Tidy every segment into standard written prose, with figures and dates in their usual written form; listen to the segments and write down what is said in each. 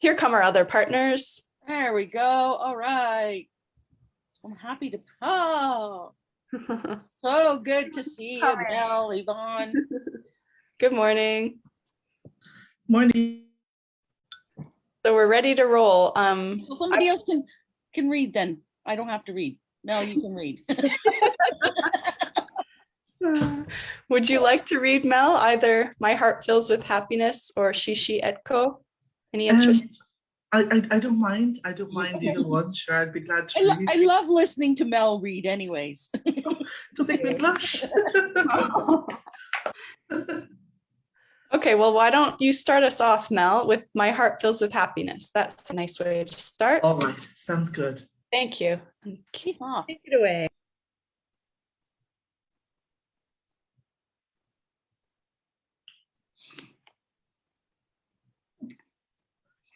Here come our other partners. There we go. All right. So I'm happy to. Oh, so good to see you, Mel, Yvonne. Good morning. Morning. So we're ready to roll. So somebody else can read then. I don't have to read. Mel, you can read. Would you like to read, Mel, either My Heart Fills with Happiness or Shi-shi-Etko? Any interest? I don't mind. I don't mind either one. Sure, I'd be glad to read. I love listening to Mel read anyways. Don't make me blush. Okay, well, why don't you start us off, Mel, with My Heart Fills with Happiness. That's a nice way to start. All right, sounds good. Thank you. Keep off. Take it away.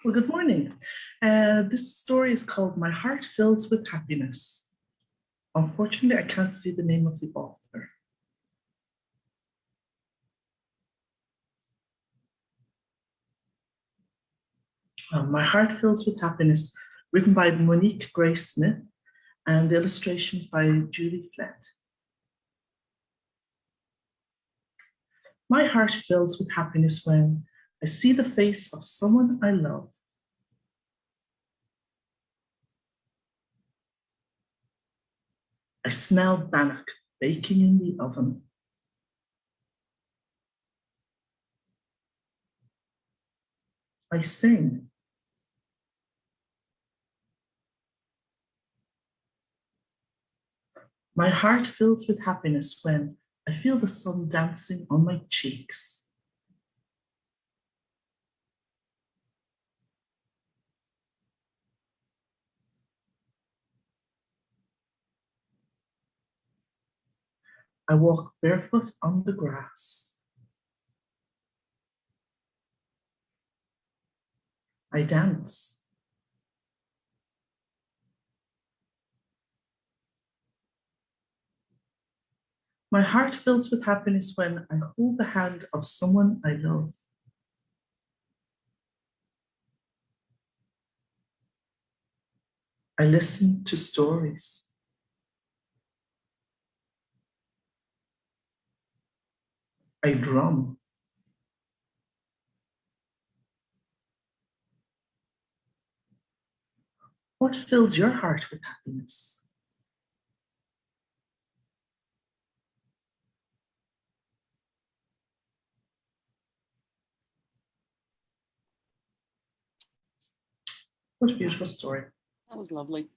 Well, good morning. This story is called My Heart Fills with Happiness. Unfortunately, I can't see the name of the author. My Heart Fills with Happiness, written by Monique Gray Smith, and illustrations by Julie Flett. My heart fills with happiness when I see the face of someone I love. I smell bannock baking in the oven. I sing. My heart fills with happiness when I feel the sun dancing on my cheeks. I walk barefoot on the grass. I dance. My heart fills with happiness when I hold the hand of someone I love. I listen to stories. I drum. What fills your heart with happiness? What a beautiful story. That was lovely.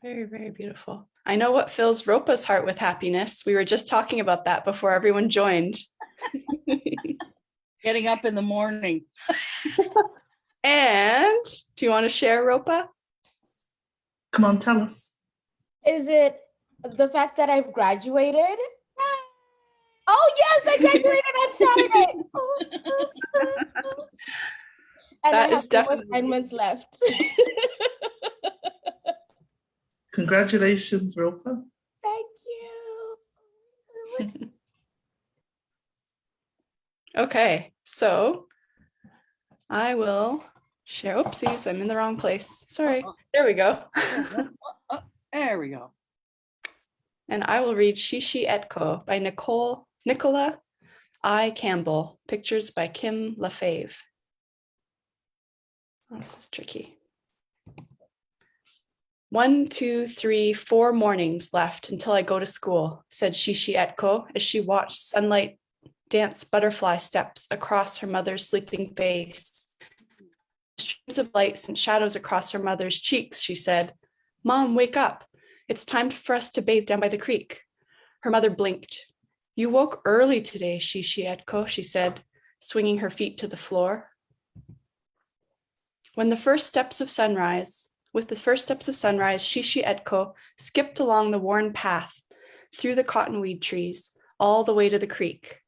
Very, very beautiful. I know what fills Ropa's heart with happiness. We were just talking about that before everyone joined. Getting up in the morning. And do you want to share, Ropa? Come on, tell us. Is it the fact that I've graduated? Oh, yes, I graduated on Saturday. And That I is have definitely assignments left. Congratulations, Ropa. Thank you. Okay, so I will share. Oopsies, I'm in the wrong place. Sorry. There we go. There we go. And I will read Shi-shi-Etko by Nicola I. Campbell. Pictures by Kim LaFave. Oh, this is tricky. 1, 2, 3, 4 mornings left until I go to school, said Shi-shi-Etko as she watched sunlight dance butterfly steps across her mother's sleeping face. Streams of light sent shadows across her mother's cheeks, she said. Mom, wake up. It's time for us to bathe down by the creek. Her mother blinked. You woke early today, Shi-shi-Etko, she said, swinging her feet to the floor. With the first steps of sunrise, Shi-shi-Etko skipped along the worn path, through the cottonweed trees, all the way to the creek.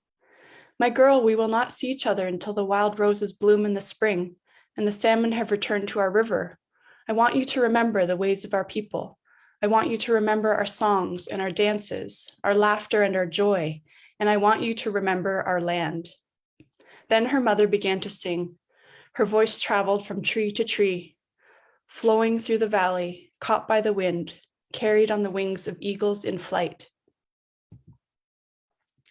My girl, we will not see each other until the wild roses bloom in the spring, and the salmon have returned to our river. I want you to remember the ways of our people. I want you to remember our songs and our dances, our laughter and our joy, and I want you to remember our land. Then her mother began to sing. Her voice traveled from tree to tree, flowing through the valley, caught by the wind, carried on the wings of eagles in flight.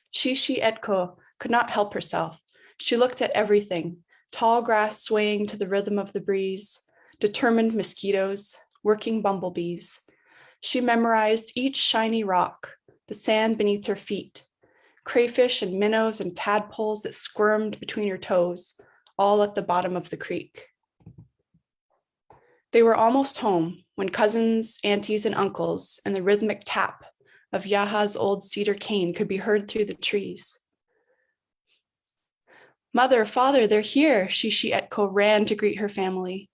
Shi-shi-Etko could not help herself. She looked at everything, tall grass swaying to the rhythm of the breeze, determined mosquitoes, working bumblebees. She memorized each shiny rock, the sand beneath her feet, crayfish and minnows and tadpoles that squirmed between her toes, all at the bottom of the creek. They were almost home when cousins, aunties, and uncles and the rhythmic tap of Yaha's old cedar cane could be heard through the trees. Mother, father, they're here, Shi-shi-Etko ran to greet her family.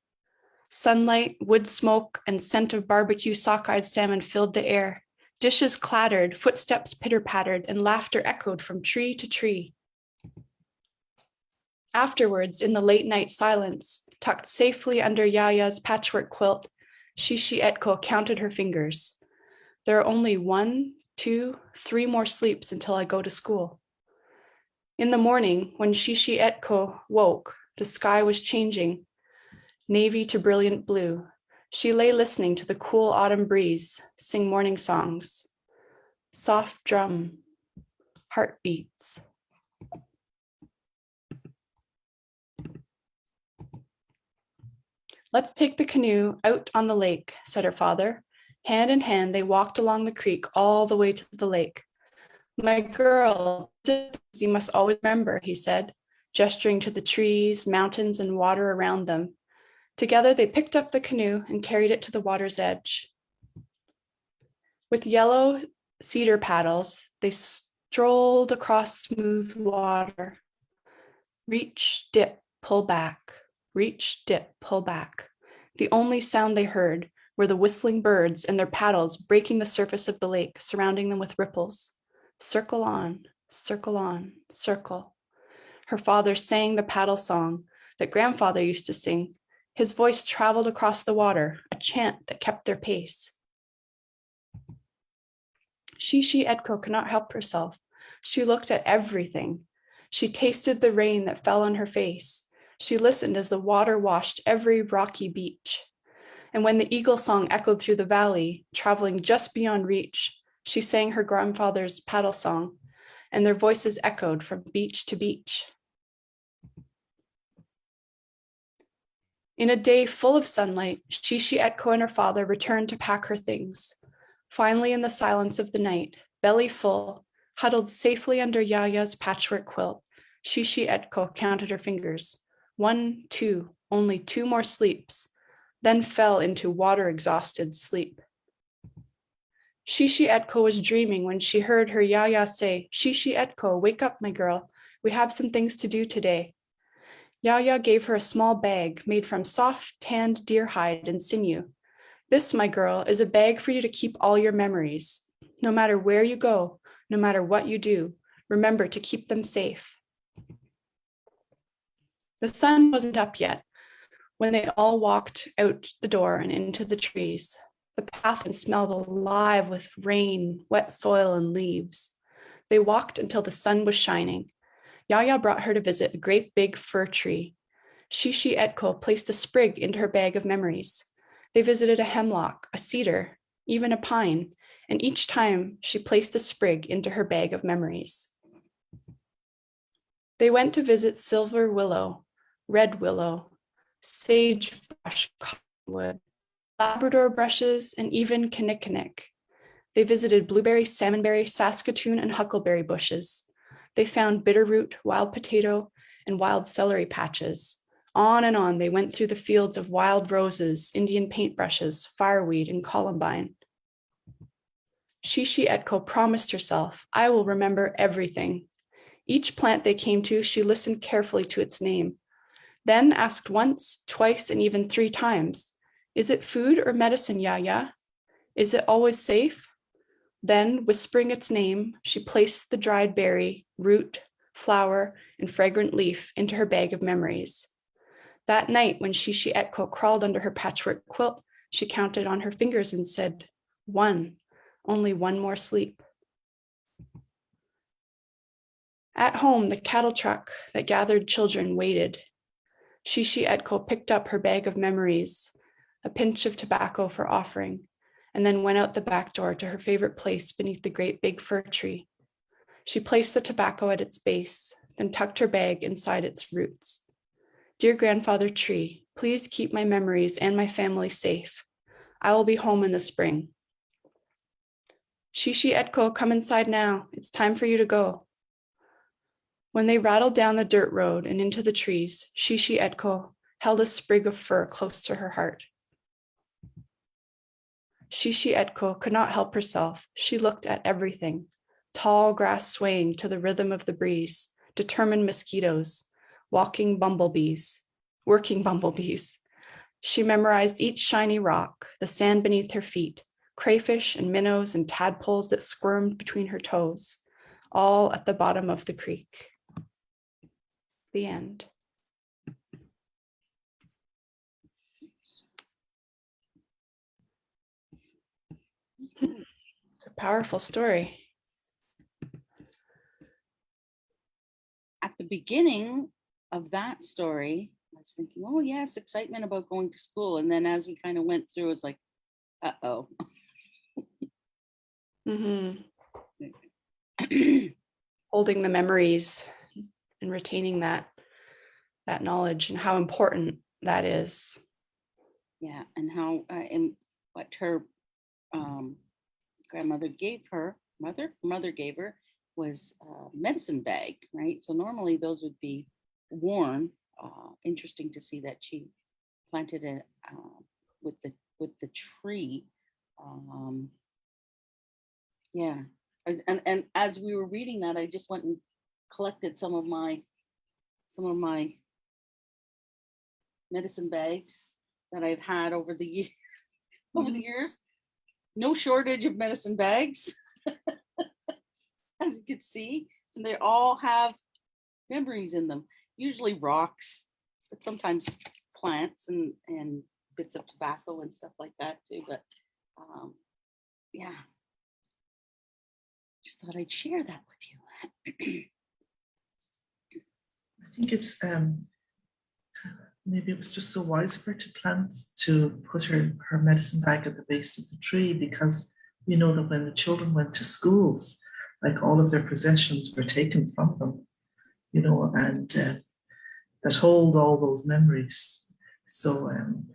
Sunlight, wood smoke, and scent of barbecue sockeyed salmon filled the air. Dishes clattered, footsteps pitter-pattered, and laughter echoed from tree to tree. Afterwards, in the late night silence, tucked safely under Yaya's patchwork quilt, Shi-shi-Etko counted her fingers. There are only 1, 2, 3 more sleeps until I go to school. In the morning, when Shi-shi-Etko woke, the sky was changing, navy to brilliant blue. She lay listening to the cool autumn breeze sing morning songs. Soft drum, heartbeats. Let's take the canoe out on the lake, said her father. Hand in hand, they walked along the creek all the way to the lake. My girl, you must always remember, he said, gesturing to the trees, mountains, and water around them. Together, they picked up the canoe and carried it to the water's edge. With yellow cedar paddles, they strolled across smooth water. Reach, dip, pull back. Reach, dip, pull back. The only sound they heard were the whistling birds and their paddles breaking the surface of the lake, surrounding them with ripples. Circle on, circle on, circle. Her father sang the paddle song that grandfather used to sing. His voice traveled across the water, a chant that kept their pace. Shi-shi-Etko could not help herself. She looked at everything. She tasted the rain that fell on her face. She listened as the water washed every rocky beach. And when the eagle song echoed through the valley, traveling just beyond reach, she sang her grandfather's paddle song, and their voices echoed from beach to beach. In a day full of sunlight, Shi-shi-Etko and her father returned to pack her things. Finally, in the silence of the night, belly full, huddled safely under Yaya's patchwork quilt, Shi-shi-Etko counted her fingers. 1, 2, only 2 more sleeps, then fell into water-exhausted sleep. Shi-shi-Etko was dreaming when she heard her Yaya say, Shi-shi-Etko, wake up, my girl. We have some things to do today. Yaya gave her a small bag made from soft, tanned deer hide and sinew. This, my girl, is a bag for you to keep all your memories. No matter where you go, no matter what you do, remember to keep them safe. The sun wasn't up yet when they all walked out the door and into the trees. The path smelled alive with rain, wet soil, and leaves. They walked until the sun was shining. Yaya brought her to visit a great big fir tree. Shi-shi-Etko placed a sprig into her bag of memories. They visited a hemlock, a cedar, even a pine, and each time she placed a sprig into her bag of memories. They went to visit silver willow, red willow, sagebrush, cottonwood, Labrador brushes, and even kinnikinnick. They visited blueberry, salmonberry, saskatoon, and huckleberry bushes. They found bitterroot, wild potato, and wild celery patches. On and on they went through the fields of wild roses, Indian paintbrushes, fireweed, and columbine. Shi-shi-Etko promised herself, I will remember everything. Each plant they came to, she listened carefully to its name, then asked once, twice, and even 3 times, is it food or medicine, Yaya? Is it always safe? Then, whispering its name, she placed the dried berry, root, flower, and fragrant leaf into her bag of memories. That night, when Shi-shi-Etko crawled under her patchwork quilt, she counted on her fingers and said, 1, only 1 more sleep. At home, the cattle truck that gathered children waited. Shi-shi-Etko picked up her bag of memories, a pinch of tobacco for offering, and then went out the back door to her favorite place beneath the great big fir tree. She placed the tobacco at its base, then tucked her bag inside its roots. Dear grandfather tree, please keep my memories and my family safe. I will be home in the spring. Shi-shi-Etko, come inside now. It's time for you to go. When they rattled down the dirt road and into the trees, Shi-shi-Etko held a sprig of fir close to her heart. Shi-shi-Etko could not help herself. She looked at everything. Tall grass swaying to the rhythm of the breeze, determined mosquitoes, working bumblebees. She memorized each shiny rock, the sand beneath her feet, crayfish and minnows and tadpoles that squirmed between her toes, all at the bottom of the creek. The end. It's a powerful story. At the beginning of that story, I was thinking, oh yes, excitement about going to school. And then as we kind of went through, it's like, uh-oh. Mm-hmm. Holding the memories and retaining that knowledge and how important that is. Yeah, and how and what her grandmother gave her, mother gave her was a medicine bag, right? So normally those would be worn. Interesting to see that she planted it with the tree. Yeah, and as we were reading that, I just went and collected some of my medicine bags that I've had over the years. No shortage of medicine bags, as you can see, and they all have memories in them. Usually rocks, but sometimes plants and bits of tobacco and stuff like that too. But yeah, just thought I'd share that with you. I think it's maybe it was just so wise of her to put her medicine bag at the base of the tree, because we know that when the children went to schools, like all of their possessions were taken from them, you know, and that hold all those memories. So I don't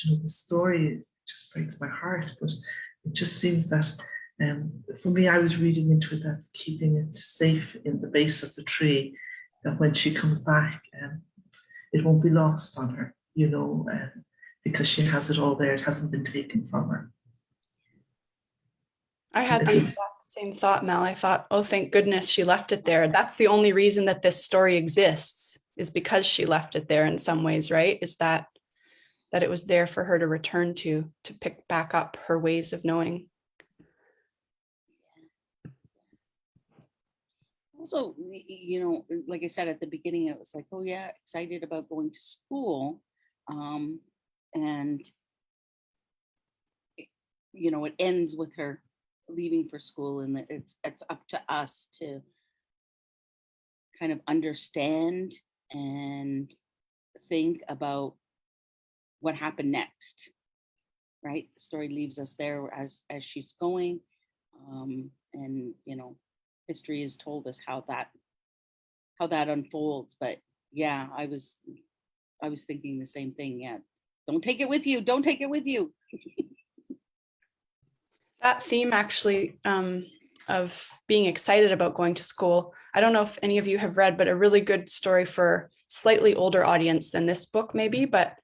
know, the story just breaks my heart, but it just seems that for me, I was reading into it that keeping it safe in the base of the tree, that when she comes back, it won't be lost on her, you know, because she has it all there. It hasn't been taken from her. I had the exact same thought, Mel. I thought, oh, thank goodness she left it there. That's the only reason that this story exists, is because she left it there in some ways, right? Is that it was there for her to return to pick back up her ways of knowing. Also, you know, like I said at the beginning, it was like, oh yeah, excited about going to school. And, you know, it ends with her leaving for school, and that it's up to us to kind of understand and think about what happened next, right? The story leaves us there as she's going. And, you know, history has told us how that unfolds. But yeah, I was thinking the same thing. Yeah, don't take it with you. Don't take it with you. That theme actually of being excited about going to school. I don't know if any of you have read, but a really good story for slightly older audience than this book maybe, but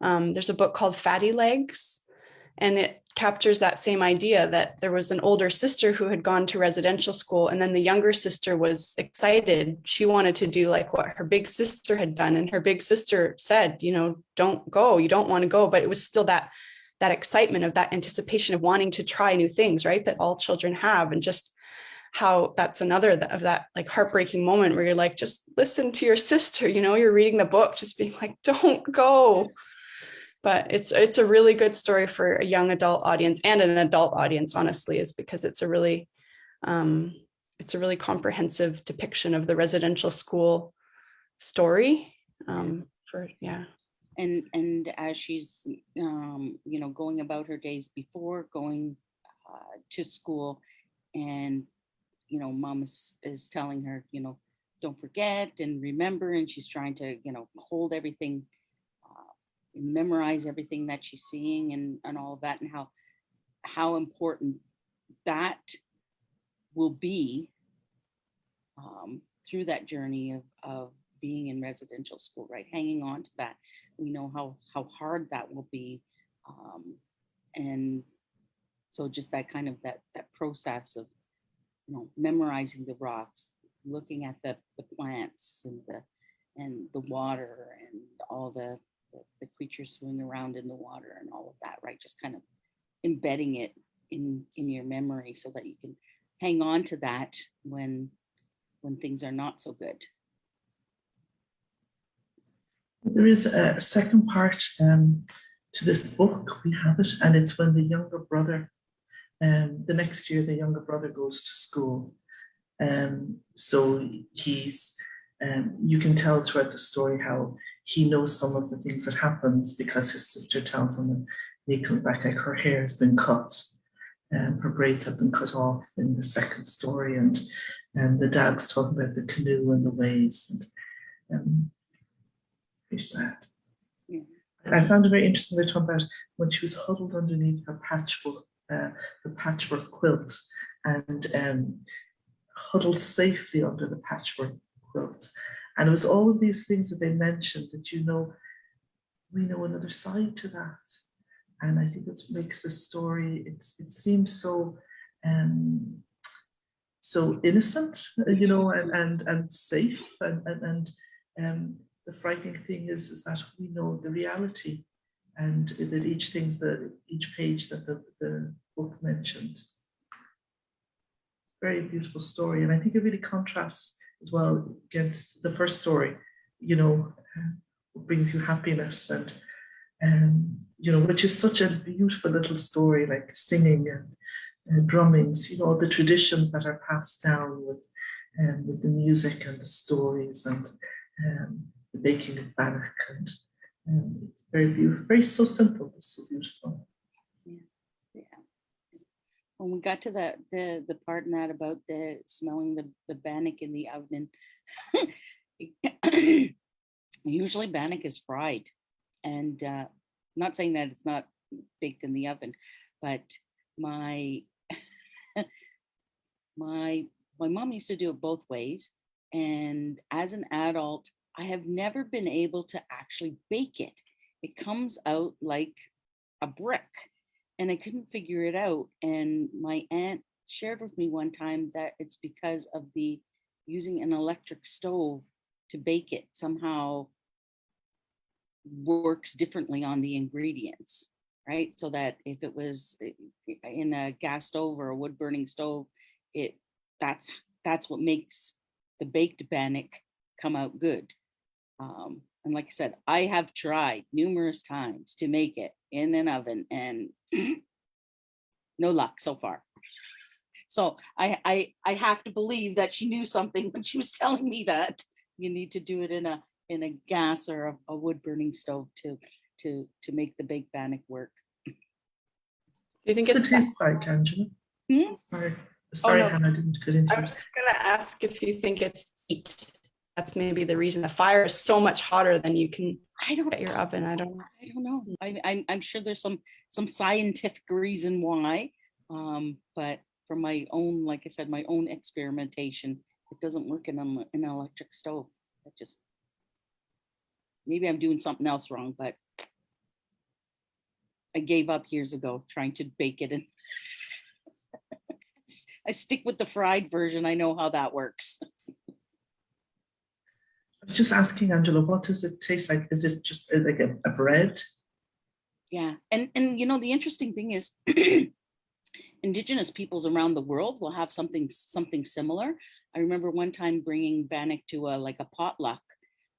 there's a book called Fatty Legs, and it captures that same idea that there was an older sister who had gone to residential school, and then the younger sister was excited. She wanted to do like what her big sister had done, and her big sister said, you know, don't go, you don't want to go. But it was still that excitement of that anticipation of wanting to try new things, right? That all children have. And just how that's another of that like heartbreaking moment where you're like, just listen to your sister, you know, you're reading the book, just being like, don't go. But it's a really good story for a young adult audience and an adult audience, honestly, is because it's a really it's a really comprehensive depiction of the residential school story. And as she's going about her days before going to school, and mom is telling her, don't forget and remember, and she's trying to hold everything, memorize everything that she's seeing, and all of that, and how important that will be through that journey of being in residential school, right? Hanging on to that. We know how hard that will be. And so just that kind of that process of, memorizing the rocks, looking at the plants and the water and all the creatures swimming around in the water and all of that, right? Just kind of embedding it in your memory so that you can hang on to that when things are not so good. There is a second part to this book. We have it, and it's when the younger brother, the next year, the younger brother goes to school. So he's, you can tell throughout the story how he knows some of the things that happens because his sister tells him, and he comes back like her hair has been cut, her braids have been cut off in the second story, and the dad's talking about the canoe and the waves, and very sad. Yeah. I found it very interesting. They talk about when she was huddled underneath her patchwork, the patchwork quilt, and huddled safely under the patchwork quilt. And it was all of these things that they mentioned that, we know another side to that. And I think that's what makes the story, it seems so so innocent, and safe, and the frightening thing is that we know the reality, and that each page that the book mentioned. Very beautiful story, and I think it really contrasts as well against the first story. What brings you happiness, and which is such a beautiful little story, like singing and drumming. So, the traditions that are passed down with the music and the stories and the baking of bannock, and very beautiful, so simple, but so beautiful. Yeah. When we got to the part in that about the smelling the bannock in the oven, usually bannock is fried, and not saying that it's not baked in the oven, but my mom used to do it both ways, and as an adult, I have never been able to actually bake it. It comes out like a brick, and I couldn't figure it out. And my aunt shared with me one time that it's because of the using an electric stove to bake it somehow works differently on the ingredients, right? So that if it was in a gas stove or a wood burning stove, that's what makes the baked bannock come out good. And like I said, I have tried numerous times to make it in an oven, and no luck so far. So I have to believe that she knew something when she was telling me that you need to do it in a gas or a wood burning stove to make the baked bannock work. Do you think What's it's it taste like, Angela? Sorry, no. Hannah, I didn't get into I was it. just going to ask if you think it's heat. That's maybe the reason. The fire is so much hotter than you can get your oven. I don't know. I'm sure there's some scientific reason why, but for my own, like I said, my own experimentation, it doesn't work in an electric stove. It just, maybe I'm doing something else wrong, but I gave up years ago trying to bake it, and I stick with the fried version. I know how that works. I was just asking, Angela, what does it taste like? Is it just like a bread? Yeah, and the interesting thing is Indigenous peoples around the world will have something similar. I remember one time bringing bannock to a potluck,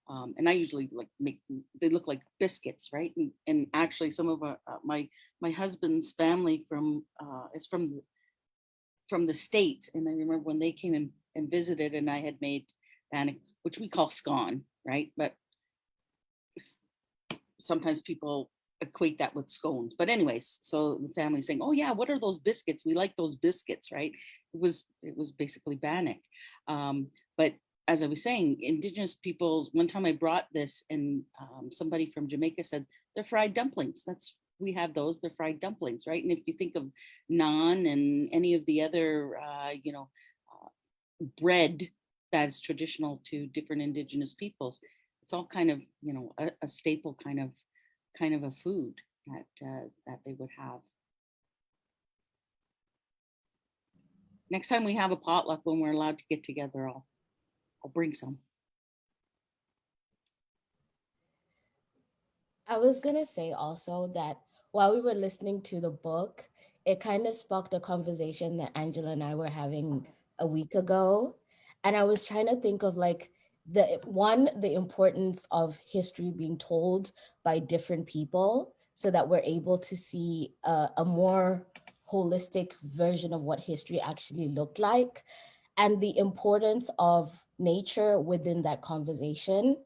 and I usually make, they look like biscuits, right? And actually, some of my husband's family is from from the States. And I remember when they came and visited, and I had made bannock, which we call scone, right? But sometimes people equate that with scones. But anyways, so the family saying, oh yeah, what are those biscuits? We like those biscuits, right? It was basically bannock. But as I was saying, Indigenous peoples, one time I brought this, and somebody from Jamaica said, they're fried dumplings. We have those, they're fried dumplings, right? And if you think of naan and any of the other, bread that is traditional to different Indigenous peoples, it's all kind of, a staple kind of a food that they would have. Next time we have a potluck, when we're allowed to get together, I'll bring some. I was gonna say also that while we were listening to the book, it kind of sparked a conversation that Angela and I were having a week ago. And I was trying to think of like the importance of history being told by different people so that we're able to see a more holistic version of what history actually looked like, and the importance of nature within that conversation.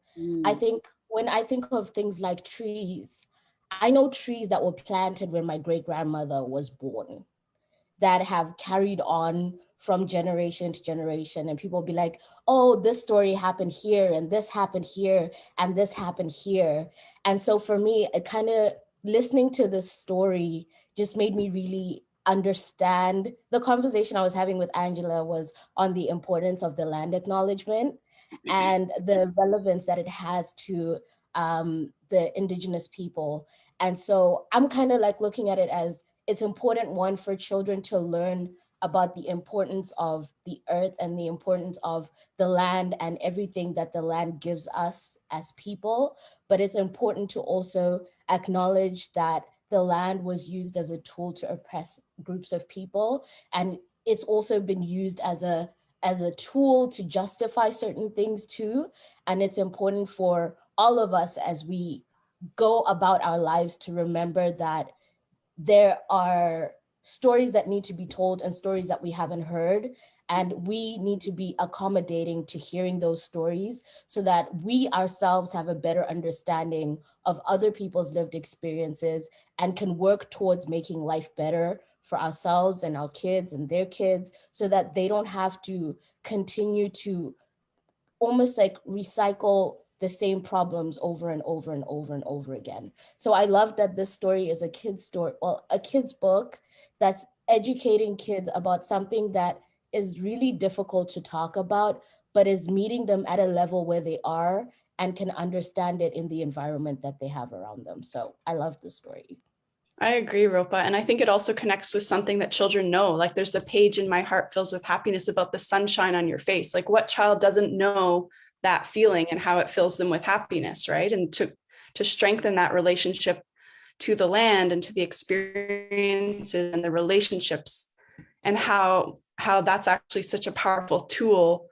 I think when I think of things like trees, I know trees that were planted when my great grandmother was born that have carried on from generation to generation. And people be like, oh, this story happened here, and this happened here, and this happened here. And so for me, it kind of listening to this story just made me really understand. The conversation I was having with Angela was on the importance of the land acknowledgement and the relevance that it has to the Indigenous people. And so I'm kind of like looking at it as it's important, one, for children to learn about the importance of the earth and the importance of the land and everything that the land gives us as people. But it's important to also acknowledge that the land was used as a tool to oppress groups of people. And it's also been used as a tool to justify certain things too. And it's important for all of us as we go about our lives to remember that there are stories that need to be told and stories that we haven't heard. And we need to be accommodating to hearing those stories so that we ourselves have a better understanding of other people's lived experiences and can work towards making life better for ourselves and our kids and their kids, so that they don't have to continue to almost like recycle the same problems over and over and over and over again. So I love that this story is a kid's story, well, a kid's book that's educating kids about something that is really difficult to talk about, but is meeting them at a level where they are and can understand it in the environment that they have around them. So I love the story. I agree, Ropa. And I think it also connects with something that children know. Like there's the page in My Heart Fills with Happiness about the sunshine on your face. Like what child doesn't know that feeling and how it fills them with happiness, right? And to strengthen that relationship to the land and to the experiences and the relationships, and how that's actually such a powerful tool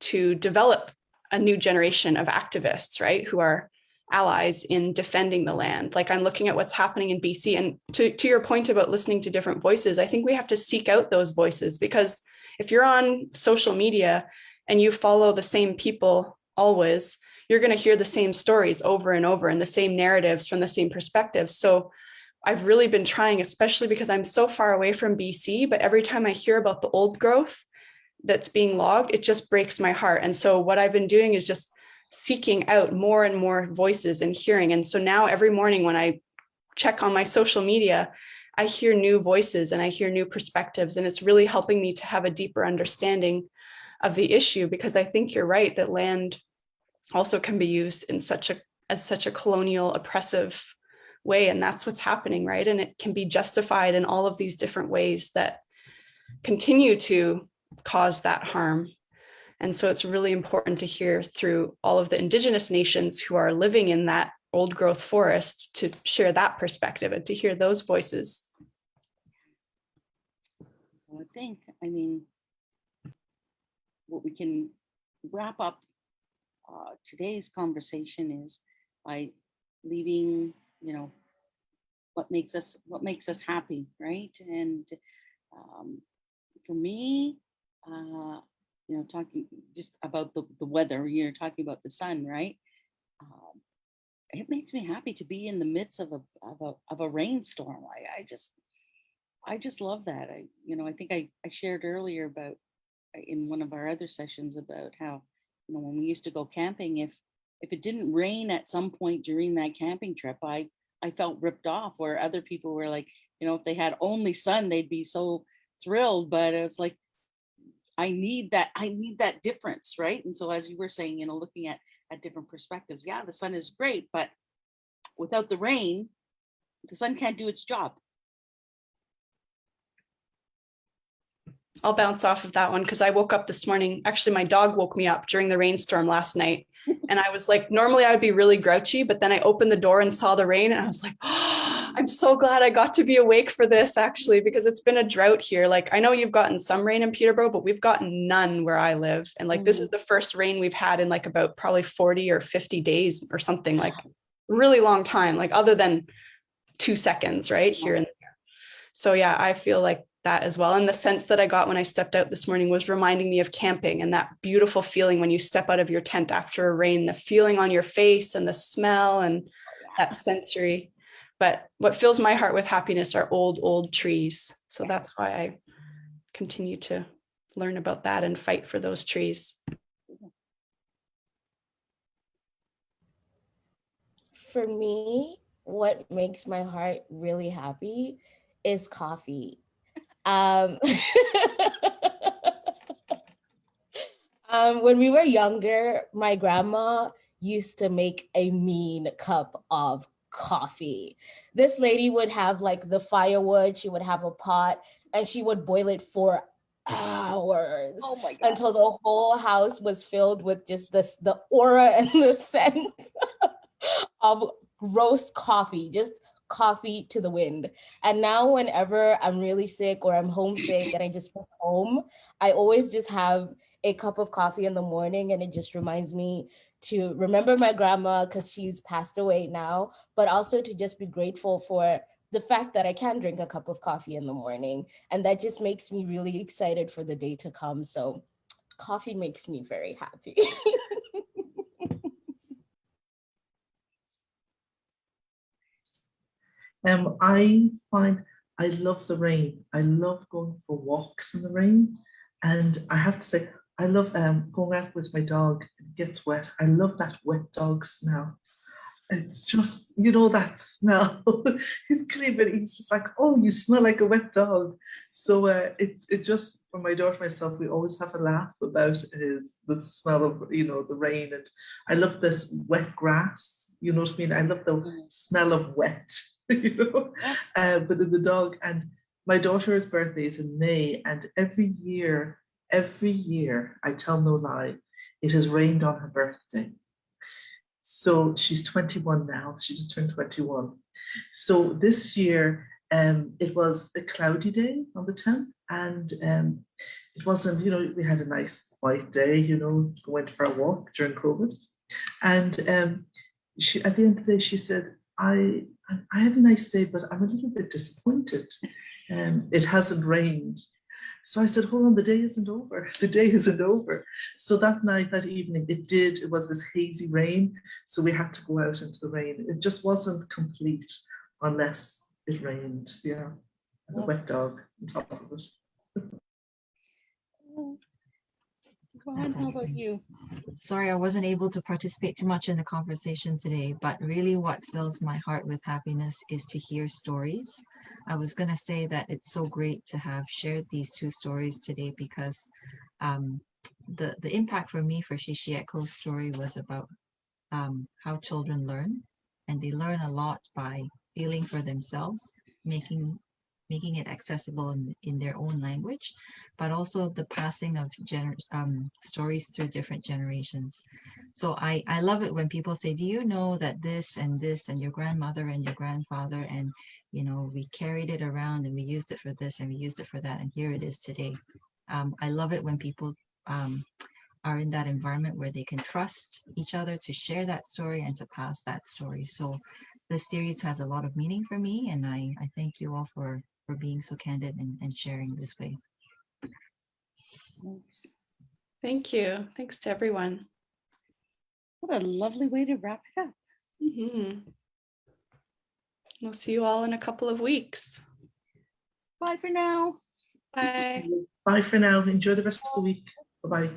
to develop a new generation of activists, right? Who are allies in defending the land. Like I'm looking at what's happening in BC, and to your point about listening to different voices, I think we have to seek out those voices, because if you're on social media and you follow the same people always, you're going to hear the same stories over and over and the same narratives from the same perspectives. So I've really been trying, especially because I'm so far away from BC, but every time I hear about the old growth that's being logged, it just breaks my heart. And so what I've been doing is just seeking out more and more voices and hearing. And so now every morning when I check on my social media, I hear new voices and I hear new perspectives. And it's really helping me to have a deeper understanding of the issue, because I think you're right that land also can be used in such a colonial oppressive way. And that's what's happening, right? And it can be justified in all of these different ways that continue to cause that harm. And so it's really important to hear through all of the Indigenous nations who are living in that old growth forest to share that perspective and to hear those voices. So I mean, what we can wrap up today's conversation is by leaving, what makes us happy, right? And for me, talking just about the weather, you're talking about the sun, right? It makes me happy to be in the midst of a rainstorm. I just love that. I think I shared earlier about in one of our other sessions about how, when we used to go camping, if it didn't rain at some point during that camping trip, I felt ripped off, where other people were like, if they had only sun, they'd be so thrilled. But it's like, I need that difference, right? And so, as you were saying, looking at different perspectives, yeah, the sun is great, but without the rain, the sun can't do its job. I'll bounce off of that one because I woke up this morning. Actually, my dog woke me up during the rainstorm last night. And I was like, normally I would be really grouchy, but then I opened the door and saw the rain and I was like, oh, I'm so glad I got to be awake for this, actually, because it's been a drought here. Like, I know you've gotten some rain in Peterborough, but we've gotten none where I live. And like, this is the first rain we've had in like about probably 40 or 50 days or something, like really long time, like other than 2 seconds, right here and there. So yeah, I feel like that as well. And the sense that I got when I stepped out this morning was reminding me of camping and that beautiful feeling when you step out of your tent after a rain, the feeling on your face and the smell and that sensory. But what fills my heart with happiness are old trees. So that's why I continue to learn about that and fight for those trees. For me, what makes my heart really happy is coffee. When we were younger, my grandma used to make a mean cup of coffee. This lady would have like the firewood, she would have a pot, and she would boil it for hours until the whole house was filled with just the aura and the scent of roast coffee, just coffee to the wind. And now whenever I'm really sick or I'm homesick and I just miss home, I always just have a cup of coffee in the morning, and it just reminds me to remember my grandma because she's passed away now, but also to just be grateful for the fact that I can drink a cup of coffee in the morning. And that just makes me really excited for the day to come. So coffee makes me very happy. I find I love the rain. I love going for walks in the rain. And I have to say, I love going out with my dog. It gets wet. I love that wet dog smell. It's just, that smell. He's clean, but he's just like, oh, you smell like a wet dog. So it just, for my daughter and myself, we always have a laugh about the smell of, the rain. And I love this wet grass. You know what I mean? I love the smell of wet. But then the dog, and my daughter's birthday is in May, and every year, I tell no lie, it has rained on her birthday. So she's 21 now. She just turned 21. So this year, it was a cloudy day on the 10th, and it wasn't, we had a nice quiet day, went for a walk during COVID. And she, at the end of the day, she said, I had a nice day, but I'm a little bit disappointed. It hasn't rained. So I said, hold on, the day isn't over. The day isn't over. So that night, that evening, it was this hazy rain. So we had to go out into the rain. It just wasn't complete unless it rained. Yeah. And a wet dog on top of it. Ron, how about you? Sorry, I wasn't able to participate too much in the conversation today, but really what fills my heart with happiness is to hear stories. I was going to say that it's so great to have shared these 2 stories today because the impact for me for Shi-shi-Etko's story was about how children learn, and they learn a lot by feeling for themselves, making it accessible in their own language, but also the passing of stories through different generations. So I love it when people say, do you know that this and your grandmother and your grandfather, and we carried it around and we used it for this and we used it for that, and here it is today. I love it when people are in that environment where they can trust each other to share that story and to pass that story. So this series has a lot of meaning for me, and I thank you all for being so candid and sharing this way. Thanks. Thank you. Thanks to everyone. What a lovely way to wrap it up. Mhm. We'll see you all in a couple of weeks. Bye for now. Bye. Bye for now. Enjoy the rest of the week. Bye-bye.